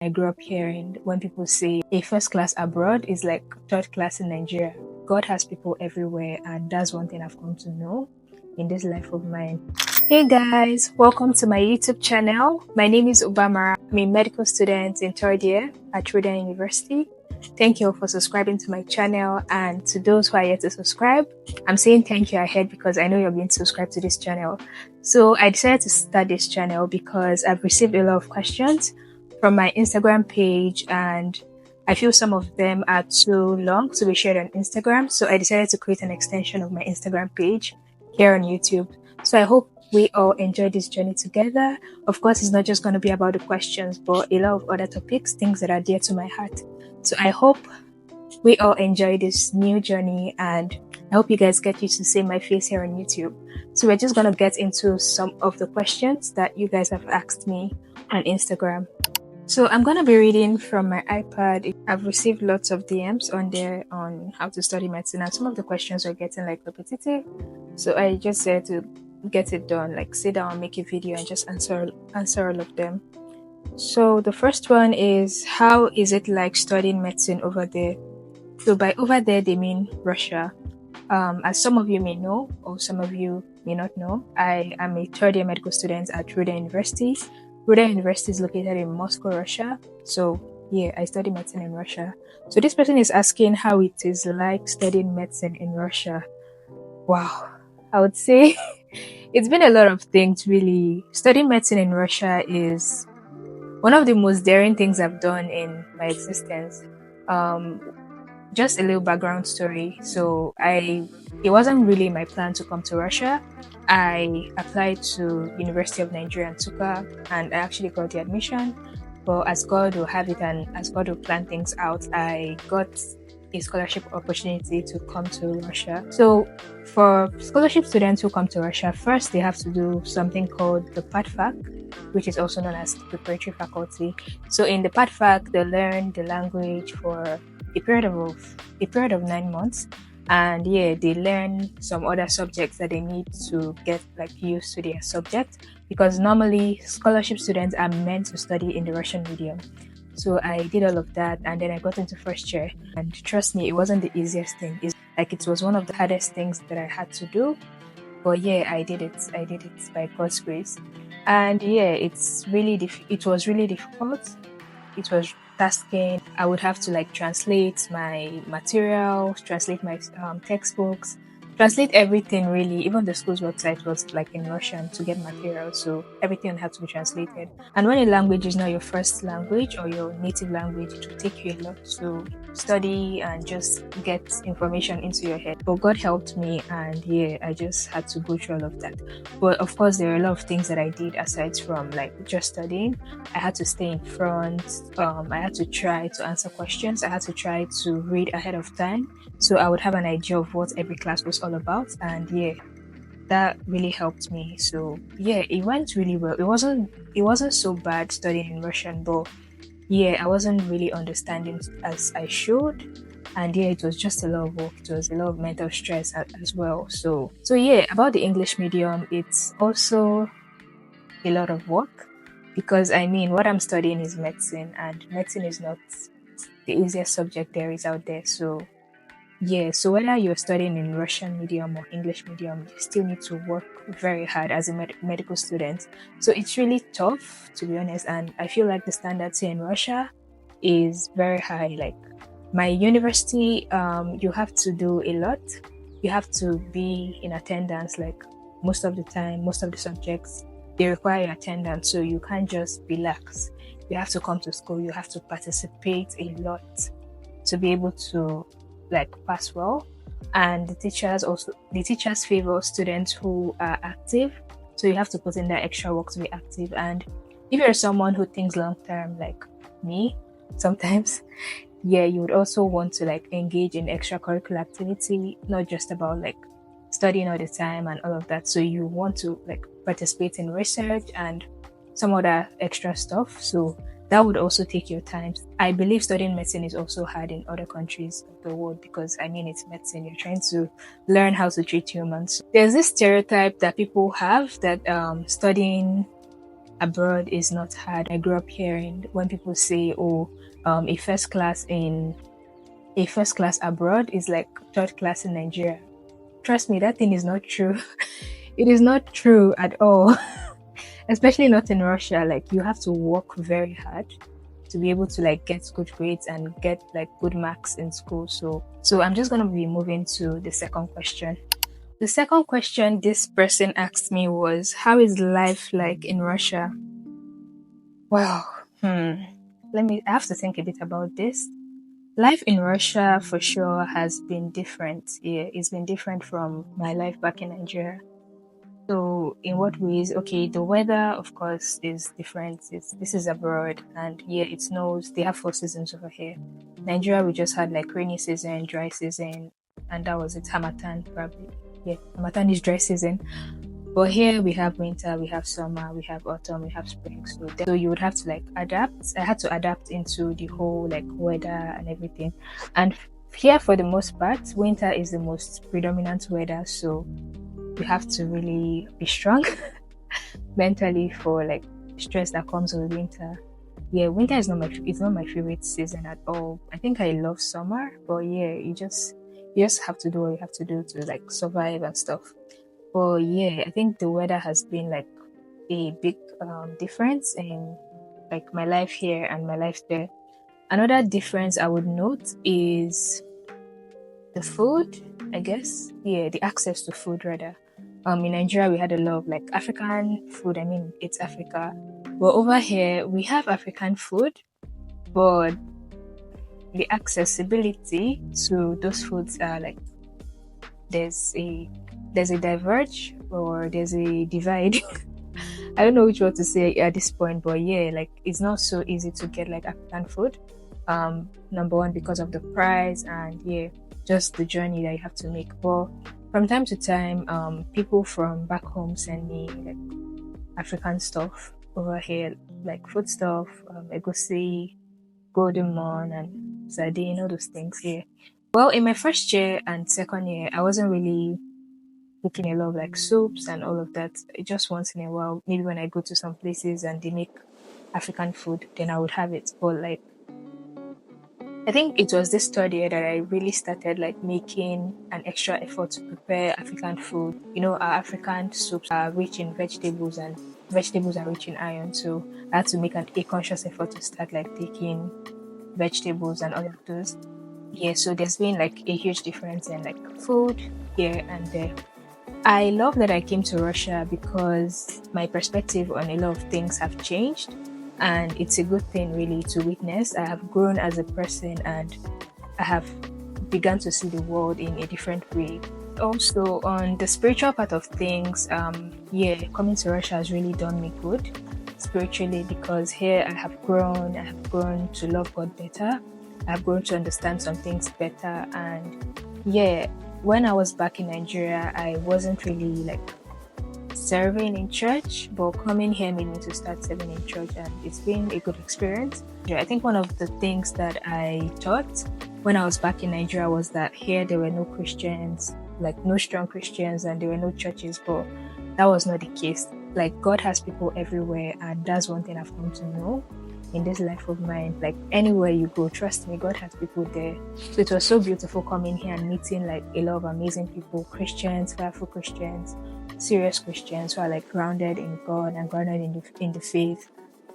I grew up hearing when people say a first class abroad is like third class in Nigeria. God has people everywhere, and that's one thing I've come to know in this life of mine. Hey guys, welcome to my YouTube channel. My name is Obama. I'm a medical student in third year at Trinidad University. Thank you for subscribing to my channel, and to those who are yet to subscribe, I'm saying thank you ahead because I know you're going to subscribe to this channel. So I decided to start this channel because I've received a lot of questions from my Instagram page, and I feel some of them are too long to be shared on Instagram. So I decided to create an extension of my Instagram page here on YouTube. So I hope we all enjoy this journey together. Of course, it's not just going to be about the questions, but a lot of other topics, things that are dear to my heart. So I hope we all enjoy this new journey, and I hope you guys get used to seeing my face here on YouTube. So we're just going to get into some of the questions that you guys have asked me on Instagram. So I'm going to be reading from my iPad. I've received lots of DMs on there on how to study medicine, and some of the questions are getting like repetitive. So I just said to get it done, like sit down, make a video and just answer all of them. So the first one is, how is it like studying medicine over there? So by over there, they mean Russia. As some of you may know, or some of you may not know, I am a third year medical student at Trinidad University. Trinidad University is located in Moscow, Russia. So yeah, I study medicine in Russia. So this person is asking how it is like studying medicine in Russia. Wow, I would say it's been a lot of things really. Studying medicine in Russia is one of the most daring things I've done in my existence. Just a little background story. So it wasn't really my plan to come to Russia. I applied to University of Nigeria in Nsukka, and I actually got the admission. But as God will have it and as God will plan things out, I got a scholarship opportunity to come to Russia. So for scholarship students who come to Russia, first they have to do something called the FAQ, which is also known as preparatory faculty. So in the FAQ, they learn the language for a period of 9 months, and yeah, they learn some other subjects that they need to get like used to their subject, because normally scholarship students are meant to study in the Russian medium. So I did all of that, and then I got into first year, and trust me, it wasn't the easiest thing. It was one of the hardest things that I had to do, but yeah, I did it by God's grace. And yeah, it was really difficult. It was tasking. I would have to like translate my materials, translate my textbooks, translate everything really. Even the school's website was like in Russian to get materials, so everything had to be translated. And when a language is not your first language or your native language, it will take you a lot to study and just get information into your head. But God helped me, and yeah, I just had to go through all of that. But of course, there are a lot of things that I did aside from like just studying. I had to stay in front. I had to try to answer questions. I had to try to read ahead of time, so I would have an idea of what every class was all about. And yeah, that really helped me. So yeah, it went really well. It wasn't so bad studying in Russian, but yeah, I wasn't really understanding as I should. And yeah, it was just a lot of work. It was a lot of mental stress as well. So yeah, about the English medium, it's also a lot of work, because I mean, what I'm studying is medicine, and medicine is not the easiest subject there is out there. So yeah, so whether you're studying in Russian medium or English medium, you still need to work very hard as a medical student. So it's really tough, to be honest, and I feel like the standards here in Russia is very high. Like my university, you have to do a lot. You have to be in attendance like most of the time. Most of the subjects, they require attendance, so you can't just relax. You have to come to school. You have to participate a lot to be able to like pass well. And the teachers favor students who are active, so you have to put in that extra work to be active. And if you're someone who thinks long term like me sometimes, yeah, you would also want to like engage in extracurricular activity, not just about like studying all the time and all of that. So you want to like participate in research and some other extra stuff. So that would also take your time. I believe studying medicine is also hard in other countries of the world, because I mean, it's medicine. You're trying to learn how to treat humans. There's this stereotype that people have that studying abroad is not hard. I grew up hearing when people say, "Oh, a first class abroad is like third class in Nigeria." Trust me, that thing is not true. It is not true at all. Especially not in Russia. Like you have to work very hard to be able to like get good grades and get like good marks in school. So I'm just gonna be moving to the second question. The second question this person asked me was, how is life like in Russia? Well, I have to think a bit about this. Life in Russia for sure has been different. Yeah, it's been different from my life back in Nigeria. So, in what ways? Okay, the weather, of course, is different. This is abroad, and yeah, it snows. They have 4 seasons over here. Nigeria, we just had like rainy season, dry season, and that was it. Hamatan, probably. Yeah, Hamatan is dry season. But here we have winter, we have summer, we have autumn, we have spring. So you would have to like adapt. I had to adapt into the whole like weather and everything. And here, for the most part, winter is the most predominant weather. So you have to really be strong mentally for like stress that comes with winter. Yeah, winter is not my favorite season at all. I think I love summer, but yeah, you just have to do what you have to do to like survive and stuff. But yeah, I think the weather has been like a big difference in like my life here and my life there. Another difference I would note is the food, I guess. Yeah, the access to food rather. In Nigeria we had a lot of like African food. I mean, it's Africa. But over here we have African food, but the accessibility to those foods are like there's a diverge or there's a divide. I don't know which one to say at this point, but yeah, like it's not so easy to get like African food. Number one because of the price and yeah, just the journey that you have to make. But from time to time, people from back home send me like African stuff over here, like food stuff, egusi, golden morn, and sardine, all those things here. Well, in my first year and second year, I wasn't really cooking a lot of like soups and all of that. Just once in a while, maybe when I go to some places and they make African food, then I would have it. But like, I think it was this third year that I really started like making an extra effort to prepare African food. You know, our African soups are rich in vegetables and vegetables are rich in iron. So I had to make a conscious effort to start like taking vegetables and all of those. Yeah, so there's been like a huge difference in like food here and there. I love that I came to Russia because my perspective on a lot of things have changed, and it's a good thing really to witness. I have grown as a person and I have begun to see the world in a different way. Also, on the spiritual part of things, yeah, coming to Russia has really done me good spiritually because here I have grown to love God better. I have grown to understand some things better, and yeah, when I was back in Nigeria, I wasn't really like serving in church, but coming here made me to start serving in church, and it's been a good experience. Yeah, I think one of the things that I taught when I was back in Nigeria was that here there were no Christians, like no strong Christians, and there were no churches, but that was not the case. Like God has people everywhere, and that's one thing I've come to know in this life of mine. Like anywhere you go, trust me, God has people there. So it was so beautiful coming here and meeting like a lot of amazing people, Christians, powerful Christians, serious Christians who are like grounded in God and grounded in the faith.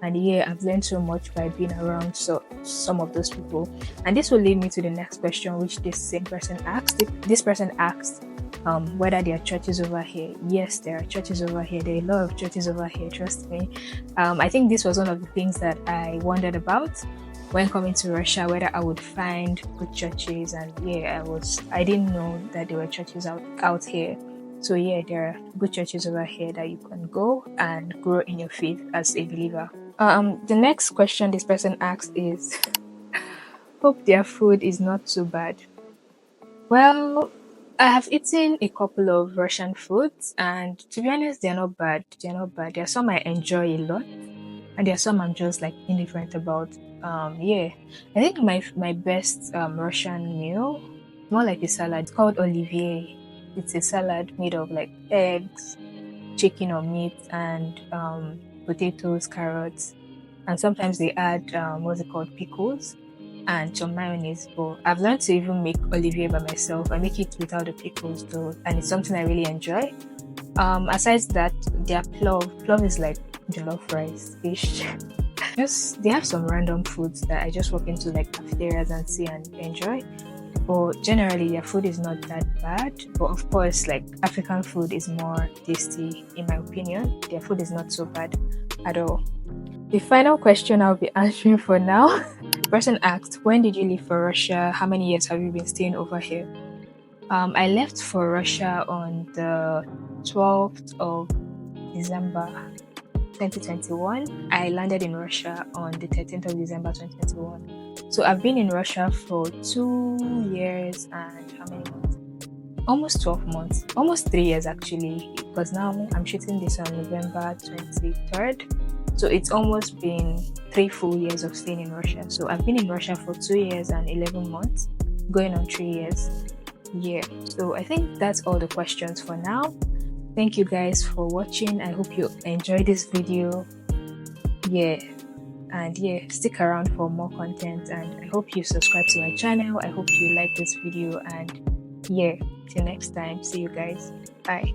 And yeah, I've learned so much by being around some of those people. And this will lead me to the next question, which this same person asked. This person asked whether there are churches over here. Yes, there are churches over here. There are a lot of churches over here, trust me. I think this was one of the things that I wondered about when coming to Russia, whether I would find good churches. And yeah, I didn't know that there were churches out here. So yeah, there are good churches over here that you can go and grow in your faith as a believer. The next question this person asked is, hope their food is not too bad. Well, I have eaten a couple of Russian foods, and to be honest, they're not bad. They're not bad. There are some I enjoy a lot, and there are some I'm just like indifferent about. Yeah, I think my best Russian meal, more like a salad. It's called Olivier. It's a salad made of like eggs, chicken or meat, and potatoes, carrots, and sometimes they add what's it called, pickles and some mayonnaise. But I've learned to even make olivier by myself. I make it without the pickles though, and it's something I really enjoy. Aside that, their plov is like jollof rice ish. Just they have some random foods that I just walk into like cafeterias and see and enjoy. But generally, their food is not that bad. But of course, like African food is more tasty, in my opinion. Their food is not so bad at all. The final question I'll be answering for now. The person asked, when did you leave for Russia? How many years have you been staying over here? I left for Russia on the 12th of December 2021. I landed in Russia on the 13th of December 2021. So I've been in Russia for 2 years and how many months? Almost 12 months. Almost 3 years actually, because now I'm shooting this on November 23rd. So it's almost been 3 full years of staying in Russia. So I've been in Russia for 2 years and 11 months, going on 3 years. Yeah, so I think that's all the questions for now. Thank you guys for watching. I hope you enjoyed this video. Yeah, and yeah, stick around for more content, and I hope you subscribe to my channel. I hope you like this video, and yeah, till next time, see you guys. Bye.